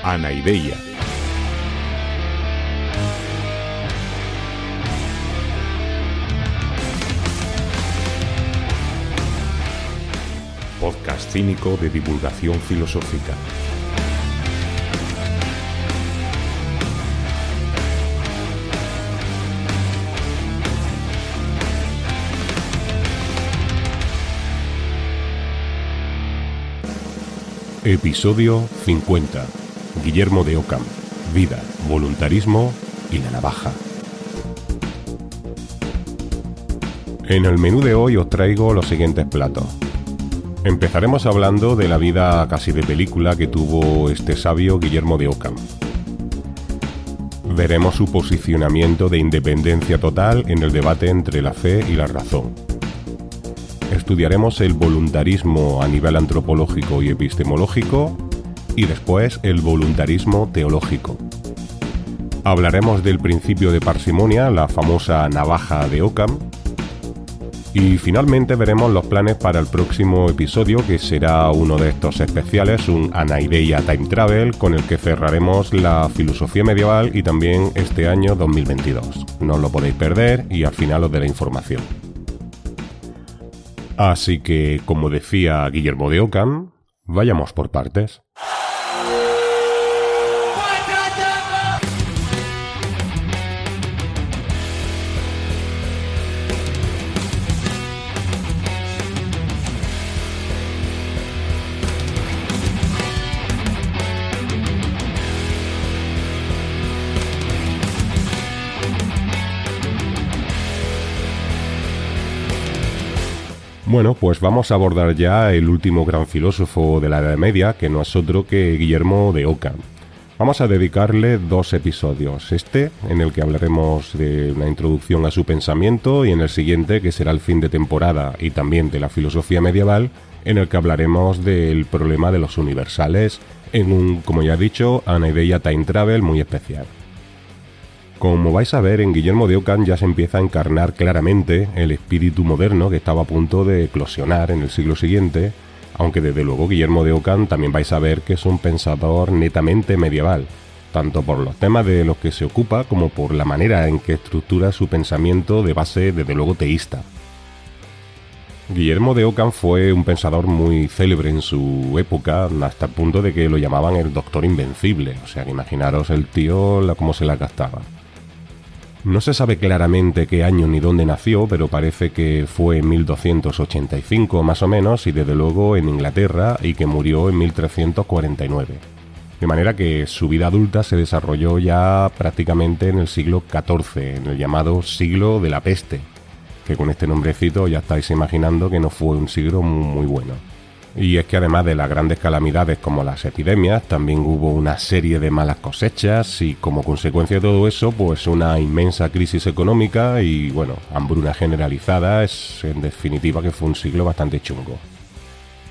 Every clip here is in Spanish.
Anaideia. Podcast cínico de divulgación filosófica. Episodio 50. Guillermo de Ockham. Vida, voluntarismo y la navaja. En el menú de hoy os traigo los siguientes platos. Empezaremos hablando de la vida casi de película que tuvo este sabio Guillermo de Ockham. Veremos su posicionamiento de independencia total en el debate entre la fe y la razón. Estudiaremos el voluntarismo a nivel antropológico y epistemológico y después el voluntarismo teológico. Hablaremos del principio de parsimonia, la famosa navaja de Ockham. Y finalmente veremos los planes para el próximo episodio, que será uno de estos especiales, un Anaideia Time Travel, con el que cerraremos la filosofía medieval y también este año 2022. No os lo podéis perder y al final os daré información. Así que, como decía Guillermo de Ockham, vayamos por partes. Bueno, pues vamos a abordar ya el último gran filósofo de la Edad Media, que no es otro que Guillermo de Ockham. Vamos a dedicarle 2 episodios, este en el que hablaremos de una introducción a su pensamiento y en el siguiente, que será el fin de temporada y también de la filosofía medieval, en el que hablaremos del problema de los universales en un, como ya he dicho, Anaideia Time Travel muy especial. Como vais a ver, en Guillermo de Ockham ya se empieza a encarnar claramente el espíritu moderno que estaba a punto de eclosionar en el siglo siguiente, aunque desde luego Guillermo de Ockham también vais a ver que es un pensador netamente medieval, tanto por los temas de los que se ocupa como por la manera en que estructura su pensamiento de base desde luego teísta. Guillermo de Ockham fue un pensador muy célebre en su época, hasta el punto de que lo llamaban el Doctor Invencible, o sea que imaginaros el tío cómo se la gastaba. No se sabe claramente qué año ni dónde nació, pero parece que fue en 1285 más o menos, y desde luego en Inglaterra, y que murió en 1349. De manera que su vida adulta se desarrolló ya prácticamente en el siglo XIV, en el llamado siglo de la peste, que con este nombrecito ya estáis imaginando que no fue un siglo muy bueno. Y es que además de las grandes calamidades como las epidemias, también hubo una serie de malas cosechas y como consecuencia de todo eso, pues una inmensa crisis económica y, bueno, hambruna generalizada. Es en definitiva que fue un siglo bastante chungo.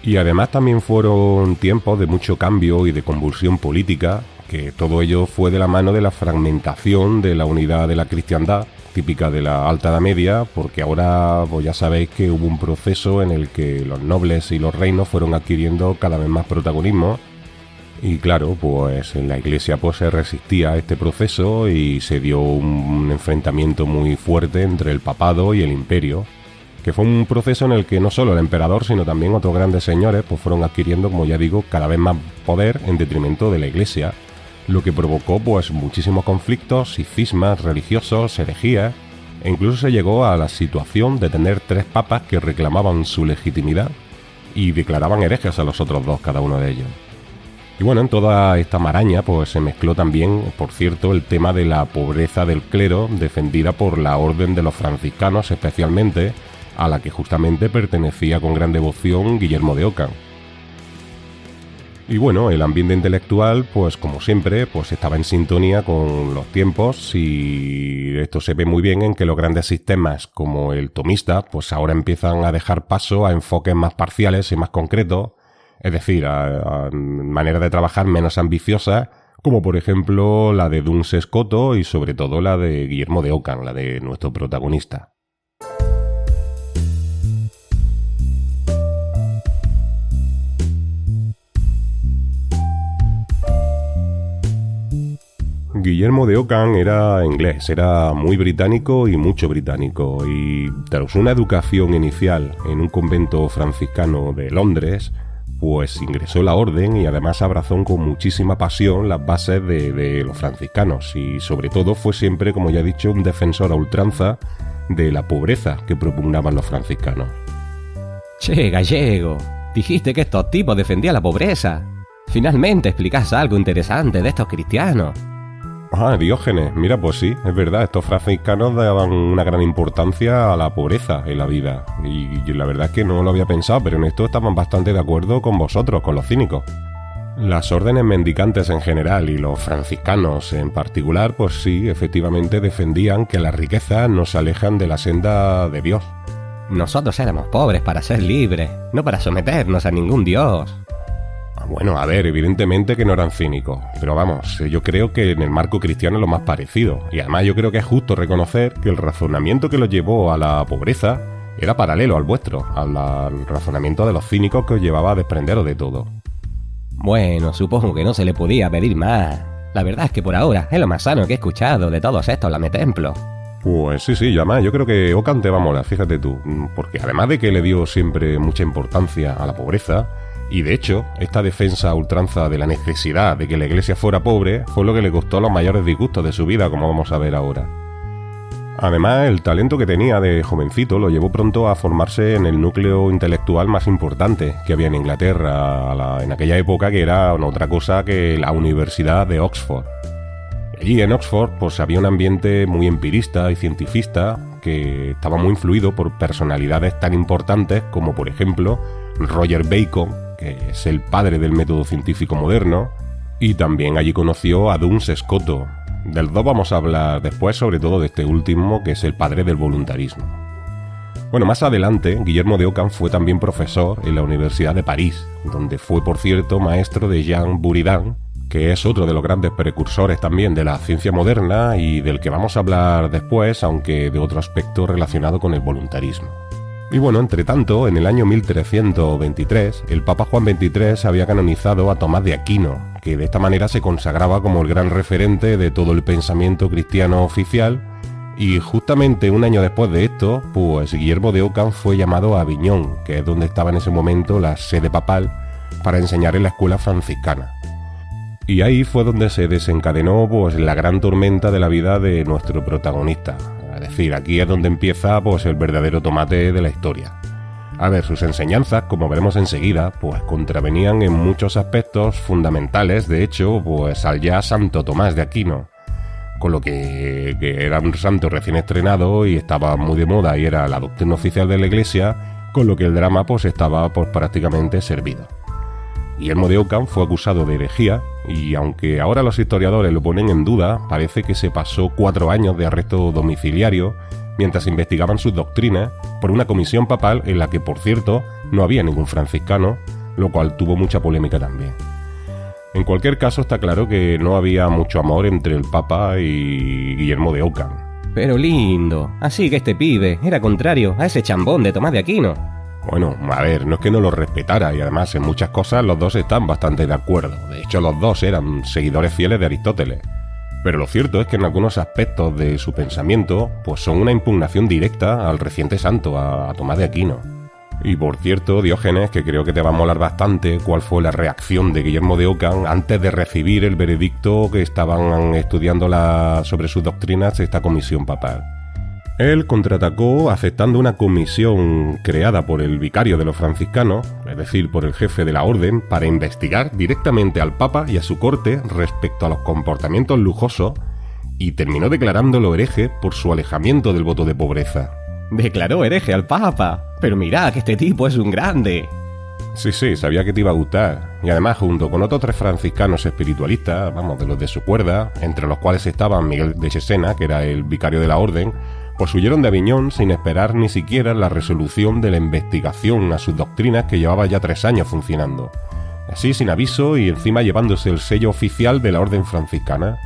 Y además también fueron tiempos de mucho cambio y de convulsión política, que todo ello fue de la mano de la fragmentación de la unidad de la cristiandad, típica de la Alta Edad Media, porque ahora pues ya sabéis que hubo un proceso en el que los nobles y los reinos fueron adquiriendo cada vez más protagonismo y claro, pues en la Iglesia pues se resistía a este proceso y se dio un enfrentamiento muy fuerte entre el papado y el imperio, que fue un proceso en el que no solo el emperador sino también otros grandes señores pues fueron adquiriendo, como ya digo, cada vez más poder en detrimento de la Iglesia, lo que provocó pues muchísimos conflictos y cismas religiosos, herejías, e incluso se llegó a la situación de tener 3 papas que reclamaban su legitimidad y declaraban herejes a los otros 2, cada uno de ellos. Y bueno, en toda esta maraña pues se mezcló también, por cierto, el tema de la pobreza del clero, defendida por la orden de los franciscanos especialmente, a la que justamente pertenecía con gran devoción Guillermo de Ockham. Y bueno, el ambiente intelectual, pues como siempre, pues estaba en sintonía con los tiempos y esto se ve muy bien en que los grandes sistemas como el tomista, pues ahora empiezan a dejar paso a enfoques más parciales y más concretos, es decir, a maneras de trabajar menos ambiciosas, como por ejemplo la de Duns Scoto y sobre todo la de Guillermo de Ockham, la de nuestro protagonista. Guillermo de Ockham era inglés, era muy británico y mucho británico, y tras una educación inicial en un convento franciscano de Londres, pues ingresó en la orden y además abrazó con muchísima pasión las bases de los franciscanos y sobre todo fue siempre, como ya he dicho, un defensor a ultranza de la pobreza que propugnaban los franciscanos. Che, gallego, dijiste que estos tipos defendían la pobreza. Finalmente explicás algo interesante de estos cristianos. Ah, Diógenes, mira, pues sí, es verdad, estos franciscanos daban una gran importancia a la pobreza en la vida. Y la verdad es que no lo había pensado, pero en esto estaban bastante de acuerdo con vosotros, con los cínicos. Las órdenes mendicantes en general y los franciscanos en particular, pues sí, efectivamente defendían que las riquezas nos alejan de la senda de Dios. Nosotros éramos pobres para ser libres, no para someternos a ningún dios. Bueno, a ver, evidentemente que no eran cínicos, pero vamos, yo creo que en el marco cristiano es lo más parecido, y además yo creo que es justo reconocer que el razonamiento que los llevó a la pobreza era paralelo al vuestro, al razonamiento de los cínicos que os llevaba a desprenderos de todo. Bueno, supongo que no se le podía pedir más. La verdad es que por ahora es lo más sano que he escuchado de todos estos lametemplos. Pues sí, además yo creo que Ockham te va a molar, fíjate tú, porque además de que le dio siempre mucha importancia a la pobreza, y de hecho, esta defensa a ultranza de la necesidad de que la iglesia fuera pobre fue lo que le costó los mayores disgustos de su vida, como vamos a ver ahora. Además, el talento que tenía de jovencito lo llevó pronto a formarse en el núcleo intelectual más importante que había en Inglaterra en aquella época, que era otra cosa que la Universidad de Oxford. Allí en Oxford pues había un ambiente muy empirista y cientifista que estaba muy influido por personalidades tan importantes como, por ejemplo, Roger Bacon, que es el padre del método científico moderno, y también allí conoció a Duns Scoto. Del dos vamos a hablar después, sobre todo de este último, que es el padre del voluntarismo. Bueno, más adelante, Guillermo de Ockham fue también profesor en la Universidad de París, donde fue, por cierto, maestro de Jean Buridan, que es otro de los grandes precursores también de la ciencia moderna y del que vamos a hablar después, aunque de otro aspecto relacionado con el voluntarismo. Y bueno, entre tanto, en el año 1323, el Papa Juan XXIII había canonizado a Tomás de Aquino, que de esta manera se consagraba como el gran referente de todo el pensamiento cristiano oficial, y justamente un año después de esto, pues Guillermo de Ockham fue llamado a Aviñón, que es donde estaba en ese momento la sede papal, para enseñar en la escuela franciscana. Y ahí fue donde se desencadenó pues la gran tormenta de la vida de nuestro protagonista. Es decir, aquí es donde empieza pues el verdadero tomate de la historia. A ver, sus enseñanzas, como veremos enseguida, pues contravenían en muchos aspectos fundamentales, de hecho, pues al ya Santo Tomás de Aquino, con lo que era un santo recién estrenado y estaba muy de moda y era la doctrina oficial de la Iglesia, con lo que el drama pues estaba pues prácticamente servido. Guillermo de Ockham fue acusado de herejía y aunque ahora los historiadores lo ponen en duda, parece que se pasó 4 años de arresto domiciliario mientras investigaban sus doctrinas por una comisión papal en la que, por cierto, no había ningún franciscano, lo cual tuvo mucha polémica también. En cualquier caso, está claro que no había mucho amor entre el Papa y Guillermo de Ockham. Pero lindo, así que este pibe era contrario a ese chambón de Tomás de Aquino. Bueno, a ver, no es que no lo respetara y además en muchas cosas los dos están bastante de acuerdo. De hecho, los dos eran seguidores fieles de Aristóteles. Pero lo cierto es que en algunos aspectos de su pensamiento pues son una impugnación directa al reciente santo, a Tomás de Aquino. Y por cierto, Diógenes, que creo que te va a molar bastante cuál fue la reacción de Guillermo de Ockham antes de recibir el veredicto que estaban estudiando sobre sus doctrinas esta comisión papal. Él contraatacó aceptando una comisión creada por el vicario de los franciscanos, es decir, por el jefe de la orden, para investigar directamente al Papa y a su corte respecto a los comportamientos lujosos, y terminó declarándolo hereje por su alejamiento del voto de pobreza. Declaró hereje al Papa, pero mirá que este tipo es un grande. Sí, sabía que te iba a gustar. Y además, junto con otros 3 franciscanos espiritualistas, de los de su cuerda, entre los cuales estaban Miguel de Chesena, que era el vicario de la orden, pues huyeron de Aviñón sin esperar ni siquiera la resolución de la investigación a sus doctrinas que llevaba ya 3 años funcionando. Así, sin aviso y encima llevándose el sello oficial de la orden franciscana.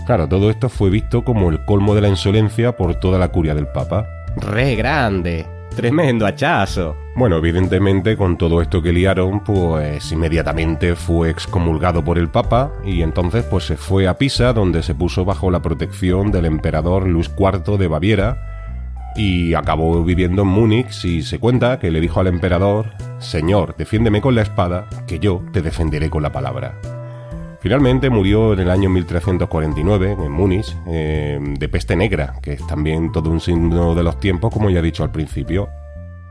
Claro, todo esto fue visto como el colmo de la insolencia por toda la curia del Papa. Re grande. Tremendo hachazo. Bueno, evidentemente con todo esto que liaron, pues inmediatamente fue excomulgado por el Papa y entonces pues se fue a Pisa, donde se puso bajo la protección del emperador Luis IV de Baviera y acabó viviendo en Múnich y se cuenta que le dijo al emperador: «Señor, defiéndeme con la espada, que yo te defenderé con la palabra». Finalmente murió en el año 1349 en Múnich de peste negra, que es también todo un signo de los tiempos, como ya he dicho al principio.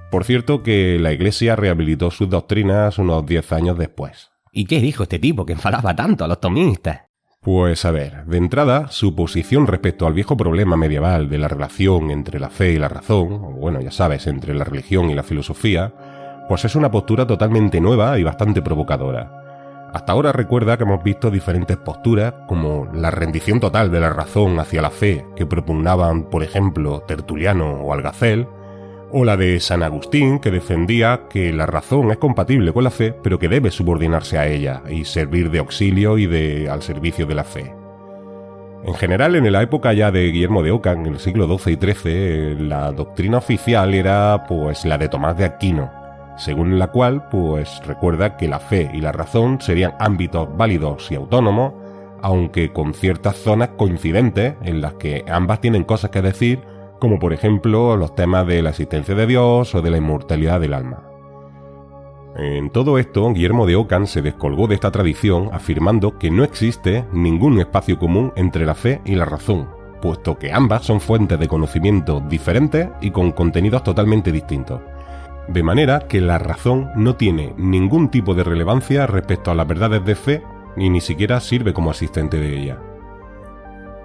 Por cierto que la Iglesia rehabilitó sus doctrinas unos 10 años después. ¿Y qué dijo este tipo que enfadaba tanto a los tomistas? Pues a ver, de entrada, su posición respecto al viejo problema medieval de la relación entre la fe y la razón, o bueno, ya sabes, entre la religión y la filosofía, pues es una postura totalmente nueva y bastante provocadora. Hasta ahora recuerda que hemos visto diferentes posturas, como la rendición total de la razón hacia la fe que propugnaban, por ejemplo, Tertuliano o Algacel, o la de San Agustín, que defendía que la razón es compatible con la fe, pero que debe subordinarse a ella y servir de auxilio y al servicio de la fe. En general, en la época ya de Guillermo de Ockham, en el siglo XII y XIII, la doctrina oficial era pues la de Tomás de Aquino, según la cual pues recuerda que la fe y la razón serían ámbitos válidos y autónomos, aunque con ciertas zonas coincidentes en las que ambas tienen cosas que decir, como por ejemplo los temas de la existencia de Dios o de la inmortalidad del alma. En todo esto, Guillermo de Ockham se descolgó de esta tradición afirmando que no existe ningún espacio común entre la fe y la razón, puesto que ambas son fuentes de conocimiento diferentes y con contenidos totalmente distintos. De manera que la razón no tiene ningún tipo de relevancia respecto a las verdades de fe y ni siquiera sirve como asistente de ella.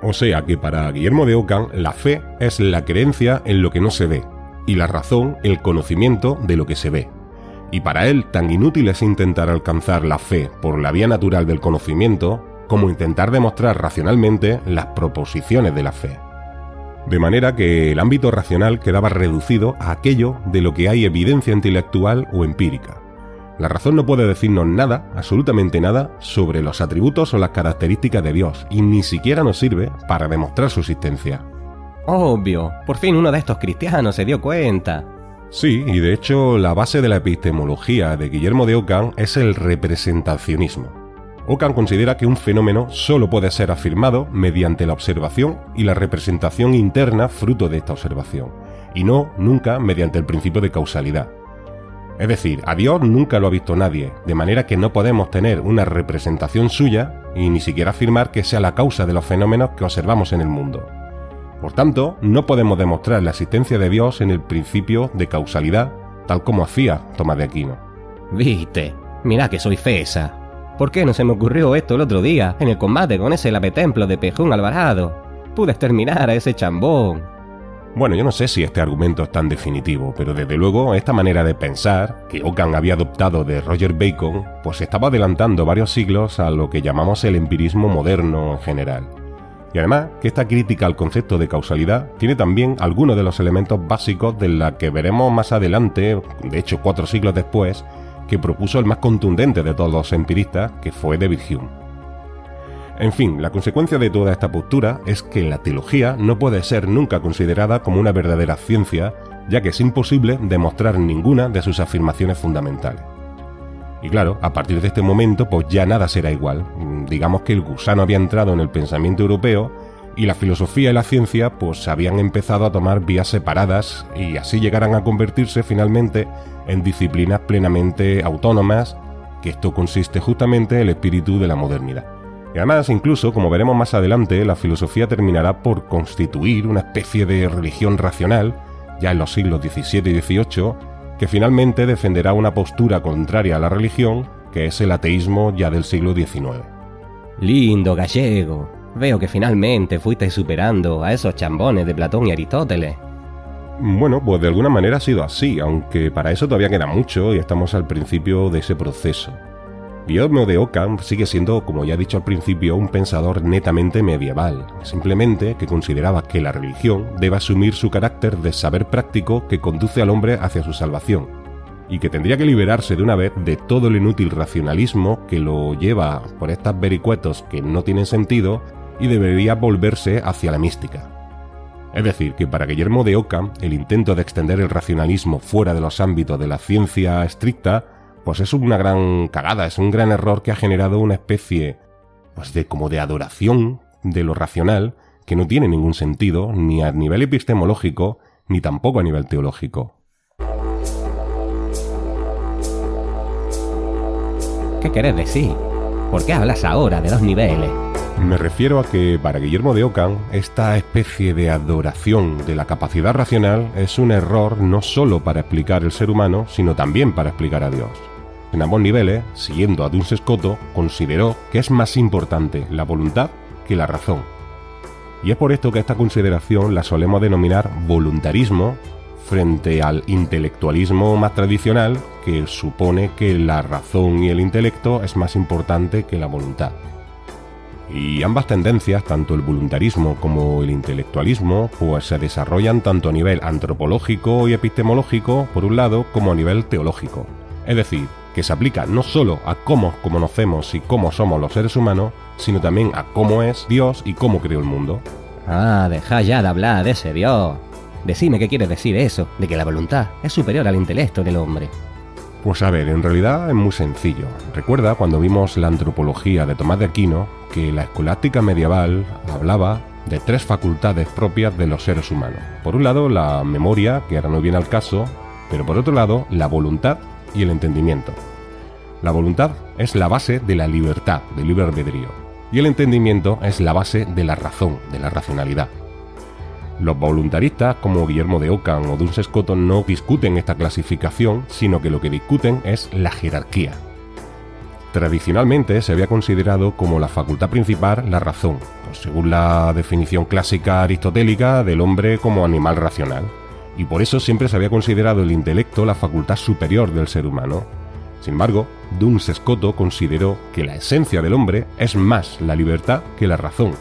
O sea que para Guillermo de Ockham la fe es la creencia en lo que no se ve y la razón el conocimiento de lo que se ve. Y para él tan inútil es intentar alcanzar la fe por la vía natural del conocimiento como intentar demostrar racionalmente las proposiciones de la fe. De manera que el ámbito racional quedaba reducido a aquello de lo que hay evidencia intelectual o empírica. La razón no puede decirnos nada, absolutamente nada, sobre los atributos o las características de Dios, y ni siquiera nos sirve para demostrar su existencia. Obvio, por fin uno de estos cristianos se dio cuenta. Sí, y de hecho la base de la epistemología de Guillermo de Ockham es el representacionismo. Ockham considera que un fenómeno solo puede ser afirmado mediante la observación y la representación interna fruto de esta observación, y no nunca mediante el principio de causalidad. Es decir, a Dios nunca lo ha visto nadie, de manera que no podemos tener una representación suya y ni siquiera afirmar que sea la causa de los fenómenos que observamos en el mundo. Por tanto, no podemos demostrar la existencia de Dios en el principio de causalidad, tal como hacía Tomás de Aquino. Viste, mirá que soy fesa. ¿Por qué no se me ocurrió esto el otro día, en el combate con ese lavetemplo de Pejún Alvarado? Pude exterminar a ese chambón. Bueno, yo no sé si este argumento es tan definitivo, pero desde luego esta manera de pensar, que Ockham había adoptado de Roger Bacon, pues estaba adelantando varios siglos a lo que llamamos el empirismo moderno en general. Y además, que esta crítica al concepto de causalidad tiene también algunos de los elementos básicos de la que veremos más adelante, de hecho 4 siglos después, que propuso el más contundente de todos los empiristas, que fue David Hume. En fin, la consecuencia de toda esta postura es que la teología no puede ser nunca considerada como una verdadera ciencia, ya que es imposible demostrar ninguna de sus afirmaciones fundamentales. Y claro, a partir de este momento pues ya nada será igual. Digamos que el gusano había entrado en el pensamiento europeo y la filosofía y la ciencia pues habían empezado a tomar vías separadas y así llegarán a convertirse finalmente en disciplinas plenamente autónomas, que esto consiste justamente en el espíritu de la modernidad. Y además, incluso, como veremos más adelante, la filosofía terminará por constituir una especie de religión racional, ya en los siglos XVII y XVIII, que finalmente defenderá una postura contraria a la religión, que es el ateísmo ya del siglo XIX. Lindo, gallego. Veo que finalmente fuiste superando a esos chambones de Platón y Aristóteles. Bueno, pues de alguna manera ha sido así, aunque para eso todavía queda mucho y estamos al principio de ese proceso. Guillermo de Ockham sigue siendo, como ya he dicho al principio, un pensador netamente medieval, simplemente que consideraba que la religión debe asumir su carácter de saber práctico que conduce al hombre hacia su salvación, y que tendría que liberarse de una vez de todo el inútil racionalismo que lo lleva por estas vericuetos que no tienen sentido y debería volverse hacia la mística. Es decir, que para Guillermo de Ockham, el intento de extender el racionalismo fuera de los ámbitos de la ciencia estricta, pues es una gran cagada, es un gran error que ha generado una especie, pues como de adoración de lo racional que no tiene ningún sentido, ni a nivel epistemológico, ni tampoco a nivel teológico. ¿Qué querés decir? ¿Por qué hablas ahora de dos niveles? Me refiero a que para Guillermo de Ockham esta especie de adoración de la capacidad racional es un error no solo para explicar el ser humano, sino también para explicar a Dios. En ambos niveles, siguiendo a Duns Scotus, consideró que es más importante la voluntad que la razón. Y es por esto que esta consideración la solemos denominar voluntarismo frente al intelectualismo más tradicional, que supone que la razón y el intelecto es más importante que la voluntad. Y ambas tendencias, tanto el voluntarismo como el intelectualismo, pues se desarrollan tanto a nivel antropológico y epistemológico, por un lado, como a nivel teológico. Es decir, que se aplica no solo a cómo conocemos y cómo somos los seres humanos, sino también a cómo es Dios y cómo creó el mundo. Ah, dejá ya de hablar de ese Dios. Decime qué quiere decir eso, de que la voluntad es superior al intelecto del hombre. Pues a ver, en realidad es muy sencillo. Recuerda cuando vimos la antropología de Tomás de Aquino, que la escolástica medieval hablaba de tres facultades propias de los seres humanos. Por un lado, la memoria, que ahora no viene al caso, pero por otro lado, la voluntad y el entendimiento. La voluntad es la base de la libertad, del libre albedrío, y el entendimiento es la base de la razón, de la racionalidad. Los voluntaristas, como Guillermo de Ockham o Duns Scotus, no discuten esta clasificación, sino que lo que discuten es la jerarquía. Tradicionalmente se había considerado como la facultad principal la razón, pues según la definición clásica aristotélica del hombre como animal racional, y por eso siempre se había considerado el intelecto la facultad superior del ser humano. Sin embargo, Duns Scotus consideró que la esencia del hombre es más la libertad que la razón,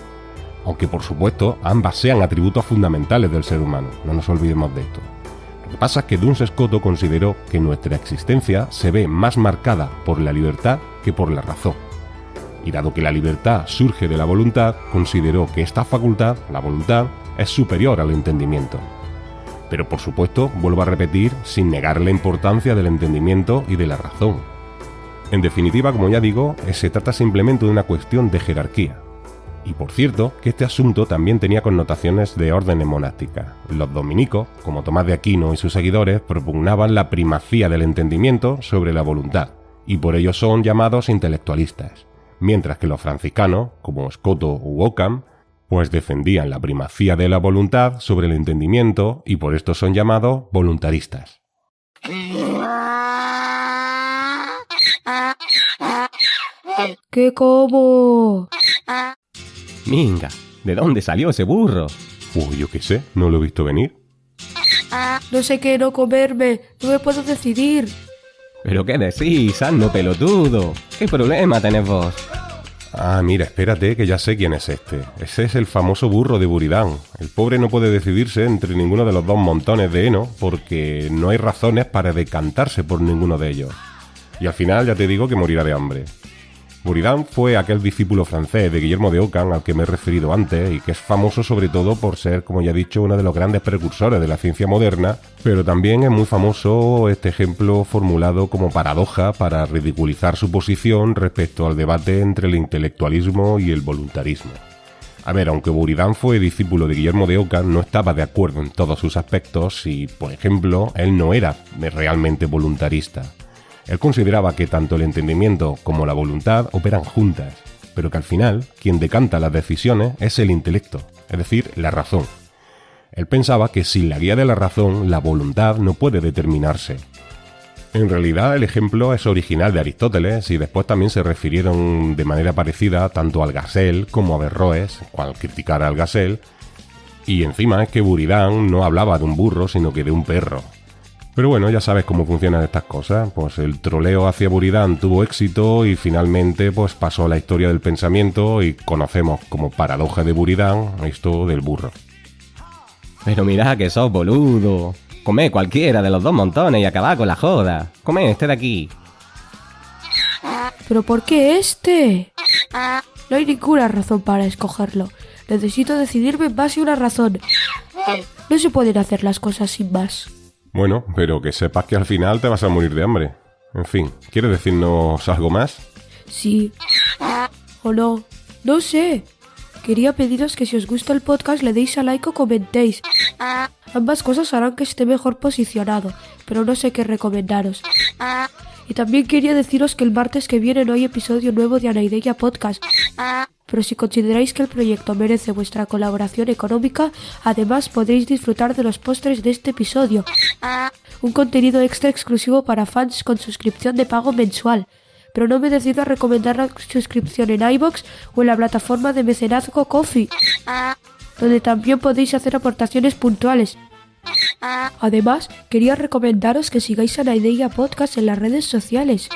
aunque por supuesto ambas sean atributos fundamentales del ser humano, no nos olvidemos de esto. Lo que pasa es que Duns Scotus consideró que nuestra existencia se ve más marcada por la libertad que por la razón. Y dado que la libertad surge de la voluntad, consideró que esta facultad, la voluntad, es superior al entendimiento. Pero por supuesto, vuelvo a repetir, sin negar la importancia del entendimiento y de la razón. En definitiva, como ya digo, se trata simplemente de una cuestión de jerarquía. Y por cierto, que este asunto también tenía connotaciones de órdenes monásticas. Los dominicos, como Tomás de Aquino y sus seguidores, propugnaban la primacía del entendimiento sobre la voluntad, y por ello son llamados intelectualistas, mientras que los franciscanos, como Scotus u Ockham, pues defendían la primacía de la voluntad sobre el entendimiento, y por esto son llamados voluntaristas. ¿Qué como? Minga, ¿de dónde salió ese burro? Yo qué sé, no lo he visto venir. No sé qué no comerme, no me puedo decidir. ¿Pero qué decís, asno pelotudo? ¿Qué problema tenés vos? Ah, mira, espérate, que ya sé quién es este. Ese es el famoso burro de Buridán. El pobre no puede decidirse entre ninguno de los dos montones de heno porque no hay razones para decantarse por ninguno de ellos. Y al final ya te digo que morirá de hambre. Buridán fue aquel discípulo francés de Guillermo de Ockham al que me he referido antes y que es famoso sobre todo por ser, como ya he dicho, uno de los grandes precursores de la ciencia moderna, pero también es muy famoso este ejemplo formulado como paradoja para ridiculizar su posición respecto al debate entre el intelectualismo y el voluntarismo. A ver, aunque Buridán fue discípulo de Guillermo de Ockham, no estaba de acuerdo en todos sus aspectos y, por ejemplo, él no era realmente voluntarista. Él consideraba que tanto el entendimiento como la voluntad operan juntas, pero que al final quien decanta las decisiones es el intelecto, es decir, la razón. Él pensaba que sin la guía de la razón, la voluntad no puede determinarse. En realidad el ejemplo es original de Aristóteles y después también se refirieron de manera parecida tanto al Gasel como a Averroes, cual criticara al Gasel, y encima es que Buridán no hablaba de un burro sino que de un perro. Pero bueno, ya sabes cómo funcionan estas cosas, pues el troleo hacia Buridán tuvo éxito y finalmente pues pasó a la historia del pensamiento y conocemos como paradoja de Buridán esto del burro. Pero mirá que sos boludo. Comé cualquiera de los dos montones y acabá con la joda. Comé este de aquí. ¿Pero por qué este? No hay ninguna razón para escogerlo. Necesito decidirme en base a una razón. No se pueden hacer las cosas sin más. Bueno, pero que sepas que al final te vas a morir de hambre. En fin, ¿quieres decirnos algo más? Sí. ¿O no? No sé. Quería pediros que si os gusta el podcast le deis a like o comentéis. Ambas cosas harán que esté mejor posicionado, pero no sé qué recomendaros. Y también quería deciros que el martes que viene no hay episodio nuevo de Anaideia Podcast. Pero si consideráis que el proyecto merece vuestra colaboración económica, además podréis disfrutar de los postres de este episodio. Un contenido extra exclusivo para fans con suscripción de pago mensual. Pero no me decido a recomendar la suscripción en iVoox o en la plataforma de mecenazgo Ko-fi, donde también podéis hacer aportaciones puntuales. Además, quería recomendaros que sigáis a Anaideia Podcast en las redes sociales.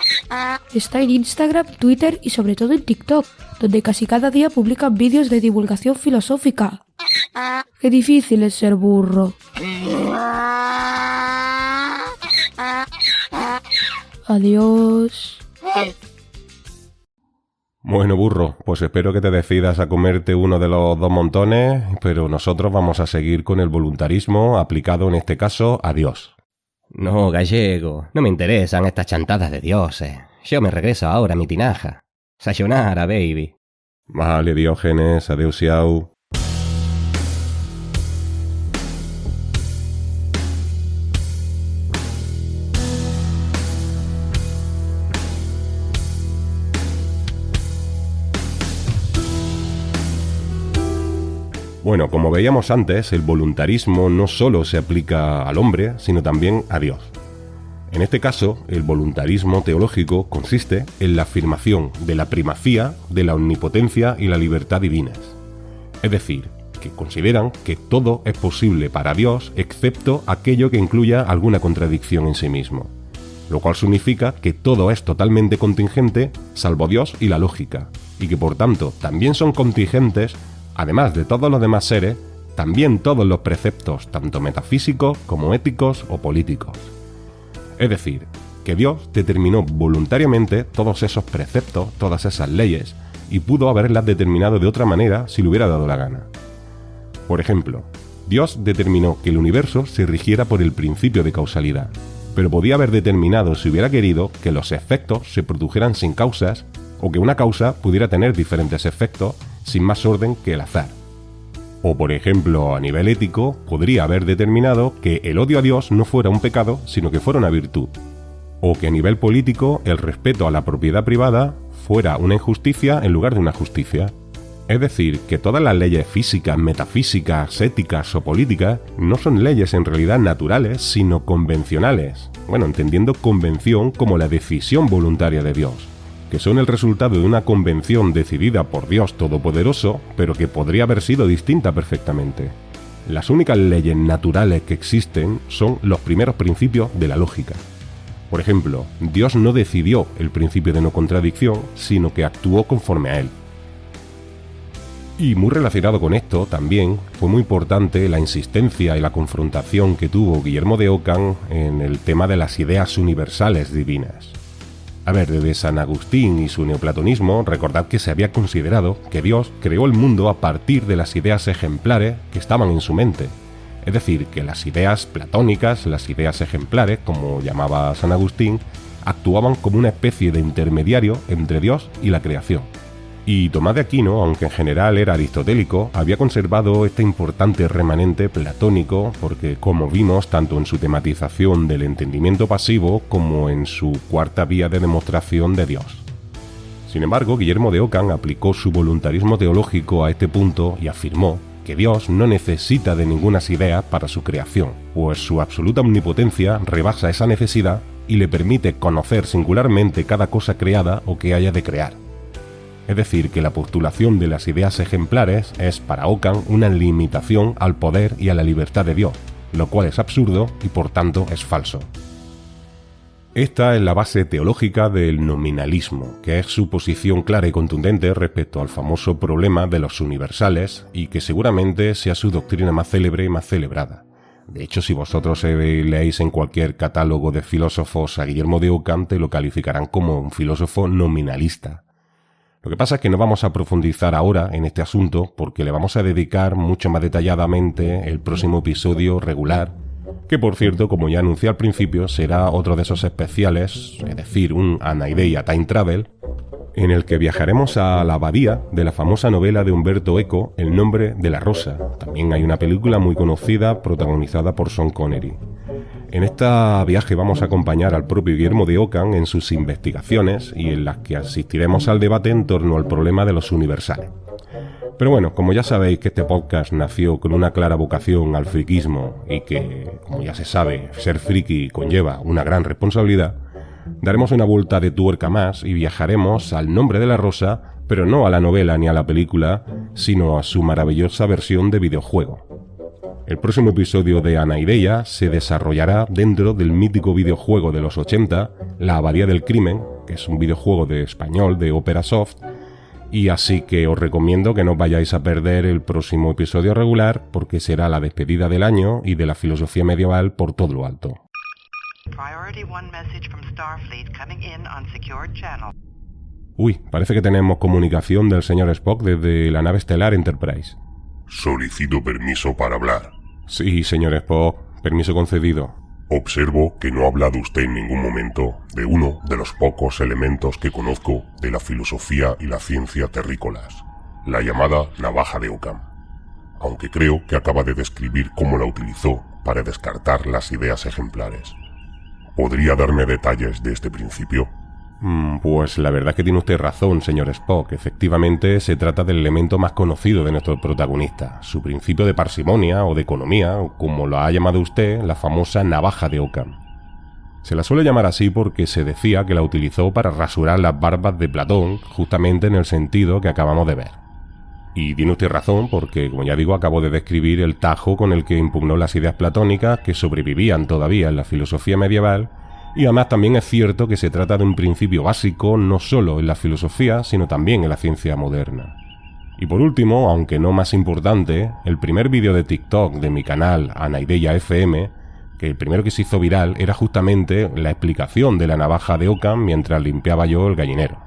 Está en Instagram, Twitter y sobre todo en TikTok, donde casi cada día publican vídeos de divulgación filosófica. Qué difícil es ser burro. Adiós. Bueno, burro, pues espero que te decidas a comerte uno de los 2 montones, pero nosotros vamos a seguir con el voluntarismo aplicado en este caso a Dios. No, gallego, no me interesan estas chantadas de dioses. Yo me regreso ahora a mi tinaja. Sayonara, baby. Vale, Diógenes, adeusiau. Bueno, como veíamos antes, el voluntarismo no solo se aplica al hombre, sino también a Dios. En este caso, el voluntarismo teológico consiste en la afirmación de la primacía de la omnipotencia y la libertad divinas. Es decir, que consideran que todo es posible para Dios excepto aquello que incluya alguna contradicción en sí mismo, lo cual significa que todo es totalmente contingente salvo Dios y la lógica, y que por tanto también son contingentes, además de todos los demás seres, también todos los preceptos, tanto metafísicos como éticos o políticos. Es decir, que Dios determinó voluntariamente todos esos preceptos, todas esas leyes, y pudo haberlas determinado de otra manera si le hubiera dado la gana. Por ejemplo, Dios determinó que el universo se rigiera por el principio de causalidad, pero podía haber determinado, si hubiera querido, que los efectos se produjeran sin causas, o que una causa pudiera tener diferentes efectos sin más orden que el azar. O por ejemplo, a nivel ético, podría haber determinado que el odio a Dios no fuera un pecado, sino que fuera una virtud. O que a nivel político, el respeto a la propiedad privada fuera una injusticia en lugar de una justicia. Es decir, que todas las leyes físicas, metafísicas, éticas o políticas no son leyes en realidad naturales, sino convencionales. Bueno, entendiendo convención como la decisión voluntaria de Dios, que son el resultado de una convención decidida por Dios Todopoderoso, pero que podría haber sido distinta perfectamente. Las únicas leyes naturales que existen son los primeros principios de la lógica. Por ejemplo, Dios no decidió el principio de no contradicción, sino que actuó conforme a él. Y muy relacionado con esto, también fue muy importante la insistencia y la confrontación que tuvo Guillermo de Ockham en el tema de las ideas universales divinas. A ver, desde San Agustín y su neoplatonismo, recordad que se había considerado que Dios creó el mundo a partir de las ideas ejemplares que estaban en su mente. Es decir, que las ideas platónicas, las ideas ejemplares, como llamaba San Agustín, actuaban como una especie de intermediario entre Dios y la creación. Y Tomás de Aquino, aunque en general era aristotélico, había conservado este importante remanente platónico porque, como vimos, tanto en su tematización del entendimiento pasivo como en su cuarta vía de demostración de Dios. Sin embargo, Guillermo de Ockham aplicó su voluntarismo teológico a este punto y afirmó que Dios no necesita de ninguna idea para su creación, pues su absoluta omnipotencia rebasa esa necesidad y le permite conocer singularmente cada cosa creada o que haya de crear. Es decir, que la postulación de las ideas ejemplares es para Ockham una limitación al poder y a la libertad de Dios, lo cual es absurdo y por tanto es falso. Esta es la base teológica del nominalismo, que es su posición clara y contundente respecto al famoso problema de los universales y que seguramente sea su doctrina más célebre y más celebrada. De hecho, si vosotros leéis en cualquier catálogo de filósofos a Guillermo de Ockham, te lo calificarán como un filósofo nominalista. Lo que pasa es que no vamos a profundizar ahora en este asunto porque le vamos a dedicar mucho más detalladamente el próximo episodio regular, que por cierto, como ya anuncié al principio, será otro de esos especiales, es decir, un Anaideia Time Travel, en el que viajaremos a la abadía de la famosa novela de Umberto Eco, El nombre de la rosa. También hay una película muy conocida protagonizada por Sean Connery. En este viaje vamos a acompañar al propio Guillermo de Ockham en sus investigaciones y en las que asistiremos al debate en torno al problema de los universales. Pero bueno, como ya sabéis que este podcast nació con una clara vocación al friquismo y que, como ya se sabe, ser friki conlleva una gran responsabilidad, daremos una vuelta de tuerca más y viajaremos al nombre de la rosa, pero no a la novela ni a la película, sino a su maravillosa versión de videojuego. El próximo episodio de Anaideia se desarrollará dentro del mítico videojuego de los 80, La Abadía del Crimen, que es un videojuego de español de Opera Soft, y así que os recomiendo que no os vayáis a perder el próximo episodio regular porque será la despedida del año y de la filosofía medieval por todo lo alto. Uy, parece que tenemos comunicación del señor Spock desde la nave estelar Enterprise. Solicito permiso para hablar. Sí, señor Spock, permiso concedido. Observo que no ha hablado usted en ningún momento de uno de los pocos elementos que conozco de la filosofía y la ciencia terrícolas, la llamada navaja de Ockham, aunque creo que acaba de describir cómo la utilizó para descartar las ideas ejemplares. ¿Podría darme detalles de este principio? Pues la verdad es que tiene usted razón, señor Spock. Efectivamente, se trata del elemento más conocido de nuestro protagonista, su principio de parsimonia o de economía, o como lo ha llamado usted, la famosa navaja de Ockham. Se la suele llamar así porque se decía que la utilizó para rasurar las barbas de Platón, justamente en el sentido que acabamos de ver. Y tiene usted razón porque, como ya digo, acabo de describir el tajo con el que impugnó las ideas platónicas que sobrevivían todavía en la filosofía medieval. Y además también es cierto que se trata de un principio básico no solo en la filosofía, sino también en la ciencia moderna. Y por último, aunque no más importante, el primer vídeo de TikTok de mi canal Anaideia FM, que el primero que se hizo viral era justamente la explicación de la navaja de Ockham mientras limpiaba yo el gallinero.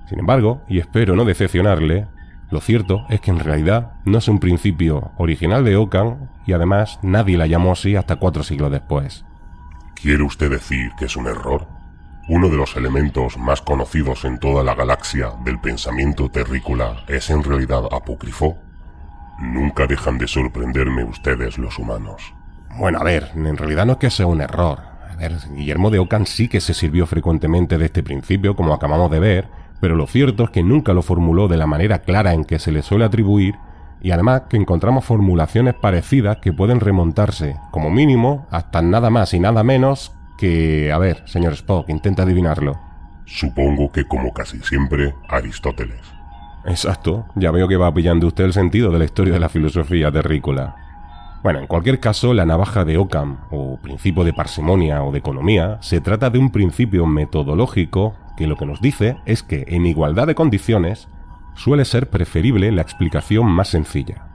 Sin embargo, y espero no decepcionarle, lo cierto es que en realidad no es un principio original de Ockham y además nadie la llamó así hasta 4 siglos después. ¿Quiere usted decir que es un error? Uno de los elementos más conocidos en toda la galaxia del pensamiento terrícola es en realidad apócrifo. Nunca dejan de sorprenderme ustedes los humanos. Bueno, a ver, en realidad no es que sea un error. A ver, Guillermo de Ockham sí que se sirvió frecuentemente de este principio, como acabamos de ver, pero lo cierto es que nunca lo formuló de la manera clara en que se le suele atribuir, y además que encontramos formulaciones parecidas que pueden remontarse, como mínimo, hasta nada más y nada menos que... A ver, señor Spock, intenta adivinarlo. Supongo que, como casi siempre, Aristóteles. Exacto, ya veo que va pillando usted el sentido de la historia de la filosofía terrícola. Bueno, en cualquier caso, la navaja de Ockham, o principio de parsimonia o de economía, se trata de un principio metodológico que lo que nos dice es que, en igualdad de condiciones, suele ser preferible la explicación más sencilla.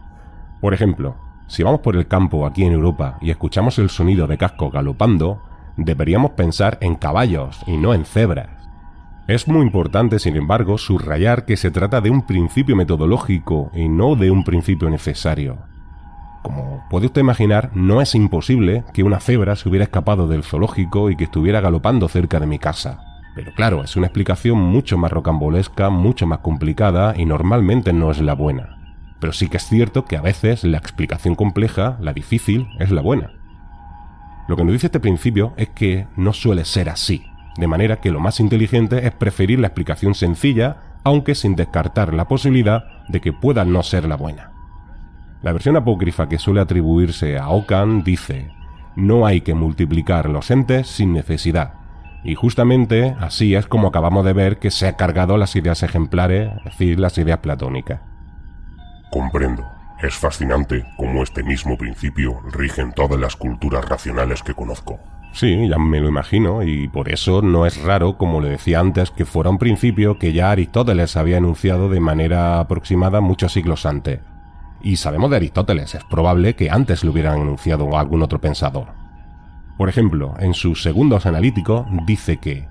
Por ejemplo, si vamos por el campo aquí en Europa y escuchamos el sonido de cascos galopando, deberíamos pensar en caballos y no en cebras. Es muy importante, sin embargo, subrayar que se trata de un principio metodológico y no de un principio necesario. Como puede usted imaginar, no es imposible que una cebra se hubiera escapado del zoológico y que estuviera galopando cerca de mi casa. Pero claro, es una explicación mucho más rocambolesca, mucho más complicada y normalmente no es la buena. Pero sí que es cierto que a veces la explicación compleja, la difícil, es la buena. Lo que nos dice este principio es que no suele ser así, de manera que lo más inteligente es preferir la explicación sencilla, aunque sin descartar la posibilidad de que pueda no ser la buena. La versión apócrifa que suele atribuirse a Ockham dice: no hay que multiplicar los entes sin necesidad. Y justamente así es como acabamos de ver que se ha cargado las ideas ejemplares, es decir, las ideas platónicas. Comprendo. Es fascinante cómo este mismo principio rige en todas las culturas racionales que conozco. Sí, ya me lo imagino, y por eso no es raro, como le decía antes, que fuera un principio que ya Aristóteles había enunciado de manera aproximada muchos siglos antes. Y sabemos de Aristóteles, es probable que antes lo hubieran enunciado algún otro pensador. Por ejemplo, en sus Segundos Analíticos dice que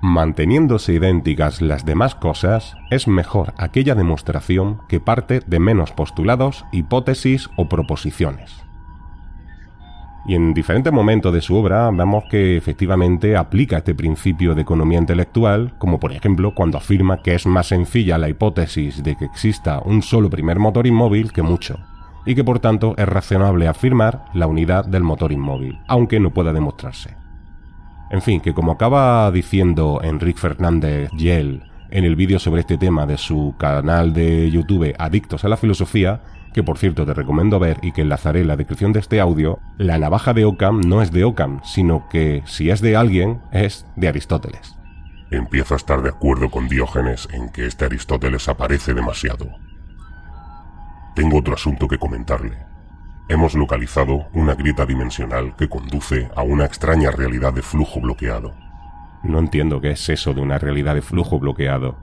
Manteniéndose idénticas las demás cosas, es mejor aquella demostración que parte de menos postulados, hipótesis o proposiciones. Y en diferentes momentos de su obra vemos que efectivamente aplica este principio de economía intelectual, como por ejemplo cuando afirma que es más sencilla la hipótesis de que exista un solo primer motor inmóvil que mucho, y que por tanto es razonable afirmar la unidad del motor inmóvil, aunque no pueda demostrarse. En fin, que como acaba diciendo Enrique Fernández Yel en el vídeo sobre este tema de su canal de YouTube Adictos a la Filosofía, que por cierto te recomiendo ver y que enlazaré en la descripción de este audio, la navaja de Occam no es de Occam, sino que si es de alguien, es de Aristóteles. Empiezo a estar de acuerdo con Diógenes en que este Aristóteles aparece demasiado. Tengo otro asunto que comentarle. Hemos localizado una grieta dimensional que conduce a una extraña realidad de flujo bloqueado. No entiendo qué es eso de una realidad de flujo bloqueado.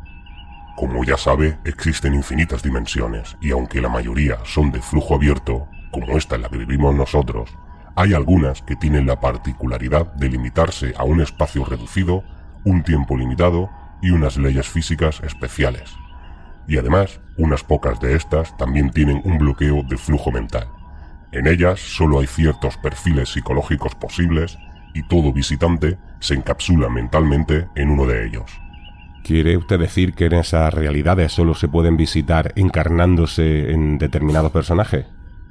Como ya sabe, existen infinitas dimensiones, y aunque la mayoría son de flujo abierto, como esta en la que vivimos nosotros, hay algunas que tienen la particularidad de limitarse a un espacio reducido, un tiempo limitado y unas leyes físicas especiales. Y además, unas pocas de estas también tienen un bloqueo de flujo mental. En ellas solo hay ciertos perfiles psicológicos posibles y todo visitante se encapsula mentalmente en uno de ellos. ¿Quiere usted decir que en esas realidades solo se pueden visitar encarnándose en determinados personajes?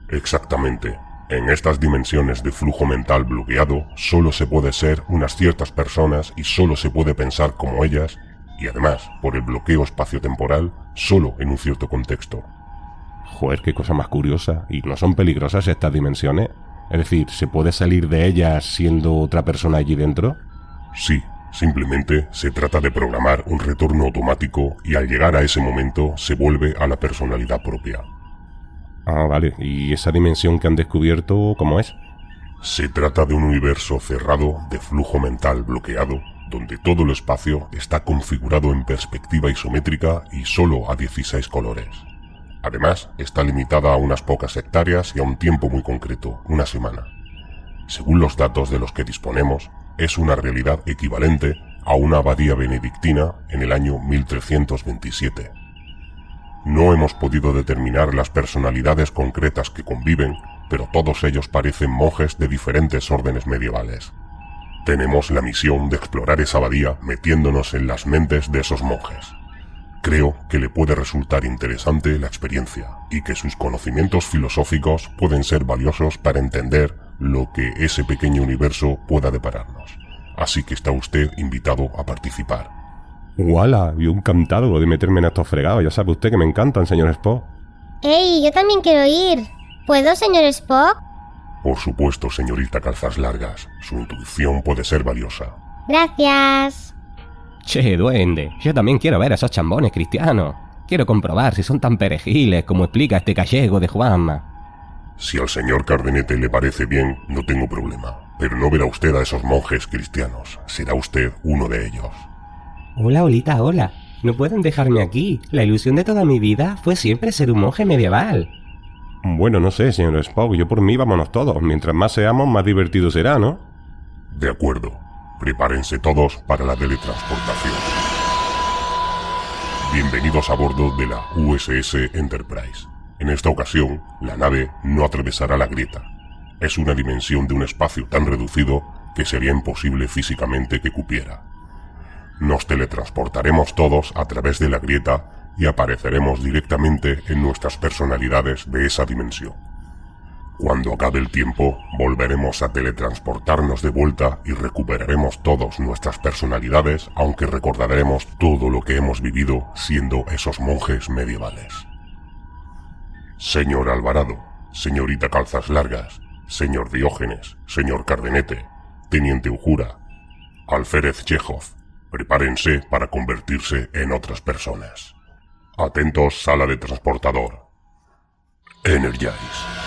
Exactamente. En estas dimensiones de flujo mental bloqueado solo se puede ser unas ciertas personas y solo se puede pensar como ellas, y además, por el bloqueo espaciotemporal, solo en un cierto contexto. Joder, qué cosa más curiosa. ¿Y no son peligrosas estas dimensiones? Es decir, ¿se puede salir de ellas siendo otra persona allí dentro? Sí, simplemente se trata de programar un retorno automático y al llegar a ese momento se vuelve a la personalidad propia. Ah, vale. ¿Y esa dimensión que han descubierto cómo es? Se trata de un universo cerrado de flujo mental bloqueado, donde todo el espacio está configurado en perspectiva isométrica y solo a 16 colores. Además, está limitada a unas pocas hectáreas y a un tiempo muy concreto, una semana. Según los datos de los que disponemos, es una realidad equivalente a una abadía benedictina en el año 1327. No hemos podido determinar las personalidades concretas que conviven, pero todos ellos parecen monjes de diferentes órdenes medievales. Tenemos la misión de explorar esa abadía metiéndonos en las mentes de esos monjes. Creo que le puede resultar interesante la experiencia y que sus conocimientos filosóficos pueden ser valiosos para entender lo que ese pequeño universo pueda depararnos. Así que está usted invitado a participar. ¡Wala! Yo encantado de meterme en estos fregados. Ya sabe usted que me encantan, señor Spock. ¡Ey! Yo también quiero ir. ¿Puedo, señor Spock? Por supuesto, señorita Calzas Largas. Su intuición puede ser valiosa. Gracias. Che, duende, yo también quiero ver a esos chambones cristianos. Quiero comprobar si son tan perejiles como explica este gallego de Juanma. Si al señor Cardenete le parece bien, no tengo problema. Pero no verá usted a esos monjes cristianos. Será usted uno de ellos. Hola, Olita, hola. No pueden dejarme aquí. La ilusión de toda mi vida fue siempre ser un monje medieval. Bueno, no sé, señor Spock. Yo por mí vámonos todos. Mientras más seamos, más divertido será, ¿no? De acuerdo. Prepárense todos para la teletransportación. Bienvenidos a bordo de la USS Enterprise. En esta ocasión, la nave no atravesará la grieta. Es una dimensión de un espacio tan reducido que sería imposible físicamente que cupiera. Nos teletransportaremos todos a través de la grieta y apareceremos directamente en nuestras personalidades de esa dimensión. Cuando acabe el tiempo, volveremos a teletransportarnos de vuelta y recuperaremos todas nuestras personalidades, aunque recordaremos todo lo que hemos vivido siendo esos monjes medievales. Señor Alvarado, señorita Calzas Largas, señor Diógenes, señor Cardenete, teniente Uhura, alférez Chekhov, prepárense para convertirse en otras personas. Atentos, sala de transportador. Energize.